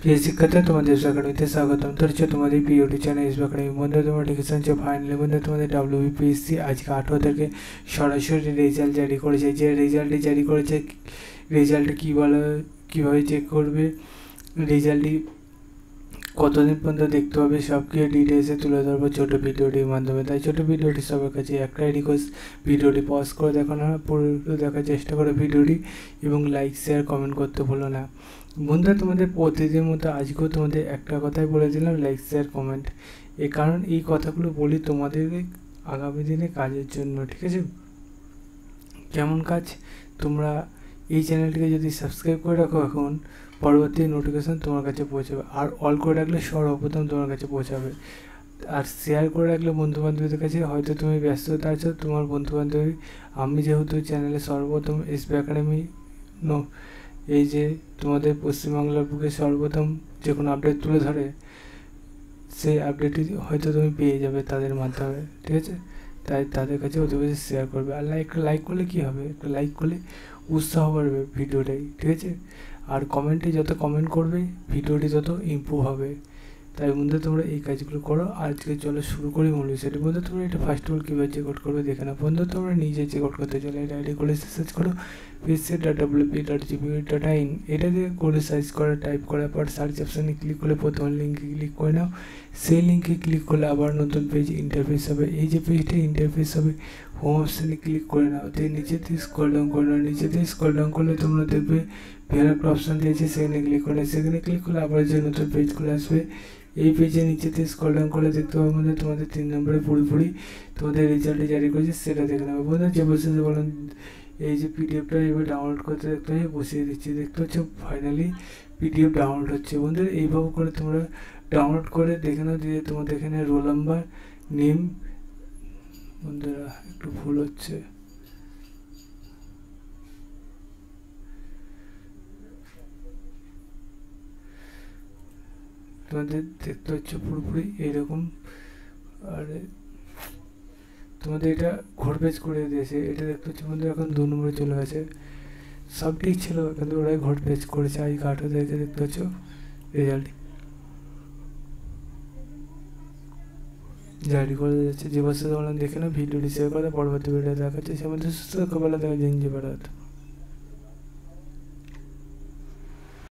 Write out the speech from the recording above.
প্রিয় শিক্ষার্থী, তোমাদের এসবি একাডেমিতে স্বাগতম। তো হচ্ছে তোমাদের পিওটি চ্যানেল এসবি একাডেমি। বন্ধু তোমার ডিসকাশন হচ্ছে ফাইনালি বন্ধু তোমাদের WBPSC আজকে 18 তারিখে সরাসরি রেজাল্ট জারি করেছে। যে রেজাল্টটি জারি করেছে, রেজাল্টে কী বলা, কীভাবে চেক করবে, রেজাল্টটি কতদিন পর্যন্ত দেখতে হবে, সব কিছু ডিটেলসে তুলে ধরবো ছোটো ভিডিওটির মাধ্যমে। তাই ছোটো ভিডিওটি সবার কাছে একটাই রিকোয়েস্ট, ভিডিওটি পজ করে দেখানো হয়, পুরো দেখার চেষ্টা করো ভিডিওটি এবং লাইক শেয়ার কমেন্ট করতে ভুলো না। বন্ধুরা, তোমাদের প্রতিদিনের মতো আজকেও তোমাদের একটা কথাই বলে দিলাম, লাইক শেয়ার কমেন্ট। কারণ এই কথাগুলো বলি তোমাদের আগামী দিনে কাজের জন্য, ঠিক আছে? কেমন কাজ? তোমরা এই চ্যানেলটিকে যদি সাবস্ক্রাইব করে রাখো, এখন পরবর্তী নোটিফিকেশান তোমার কাছে পৌঁছাবে। আর অল করে রাখলে সর্বপ্রথম তোমার কাছে পৌঁছাবে। আর শেয়ার করে রাখলে বন্ধুবান্ধবদের কাছে, হয়তো তুমি ব্যস্ততা আছো, তোমার বন্ধুবান্ধবী, আমি যেহেতু চ্যানেলে সর্বপ্রথম এসবি একাডেমি এই যে তোমাদের পশ্চিমবাংলার বুকে সর্বপ্রথম যে কোনো আপডেট তুলে ধরে, সেই আপডেটটি হয়তো তুমি পেয়ে যাবে তাদের মাধ্যমে, ঠিক আছে? তাই তাদের কাছে অতি বেশি শেয়ার করবে। আর লাইক করলে কী হবে, একটা লাইক করলে উৎসাহ বাড়বে ভিডিওটাই, ঠিক আছে? আর কমেন্টে যত কমেন্ট করবে ভিডিওটি তত ইমপ্রুভ হবে। তাই বন্ধু তোমরা এই কাজগুলো করো। আজকে চলো শুরু করি মূল বিষয়টি। বন্ধু তোমরা এটা ফার্স্ট অফ অল কীভাবে চেক আউট করবে দেখে নাও। বন্ধু তোমরা নিজে চেক আউট করতে চলে এটা আইডি করে সার্চ করো psc.wp.gp.in। এটা দিয়ে করে সার্চ করা, টাইপ করার পর সার্চ অপশানে ক্লিক করে প্রথম লিঙ্কে ক্লিক করে নাও। সেই লিঙ্কে ক্লিক করলে আবার নতুন পেজ ইন্টারফেস হবে। এই যে পেজটা ইন্টারফেস হবে, হোম অপশানে ক্লিক করে নাও। তো নিচে দিয়ে স্ক্রল ডাউন করে নাও। নিচে দিয়ে স্ক্রল ডাউন করলে তোমরা দেখবে প্যারাগ্রাফ অপশান দিয়েছে, সেখানে ক্লিক করলে আবার যে নতুন পেজ খুলে আসবে। এই পেজে নিচেতে স্ক্রল ডাউন করলে দেখতে পাবো মানে তোমাদের 3 নম্বরে পুরোপুরি তোমাদের রেজাল্টে জারি করেছে, সেটা দেখে নেবে। বন্ধু যে বসে বলেন এই যে পিডিএফটা এবার ডাউনলোড করতে দেখতে হবে, বসিয়ে দিচ্ছি। দেখতে হচ্ছে ফাইনালি পিডিএফ ডাউনলোড হচ্ছে। বন্ধুরা এইভাবে করে তোমরা ডাউনলোড করে দেখে নাও। দিয়ে তোমাদের এখানে রোল নাম্বার, নেম, বন্ধুরা একটু ভুল হচ্ছে, তোমাদের দেখতে হচ্ছে পুরোপুরি এইরকম। আর তোমাদের এটা ঘোর পেজ করে দিয়েছে, এটা দেখতে হচ্ছে বন্ধু এখন 2 নম্বরে চলে গেছে। সব ঠিক ছিল কিন্তু ওরাই ঘোর পেজ করেছে। আজ 18 তারিখে দেখতে হচ্ছে রেজাল্ট জারি করে যাচ্ছে। যে বছর তোমরা দেখে না ভিডিওটি শেয়ার করে পরবর্তী ভিডিও দেখাচ্ছে। সে মধ্যে সুস্থ খবর দেখা যায়।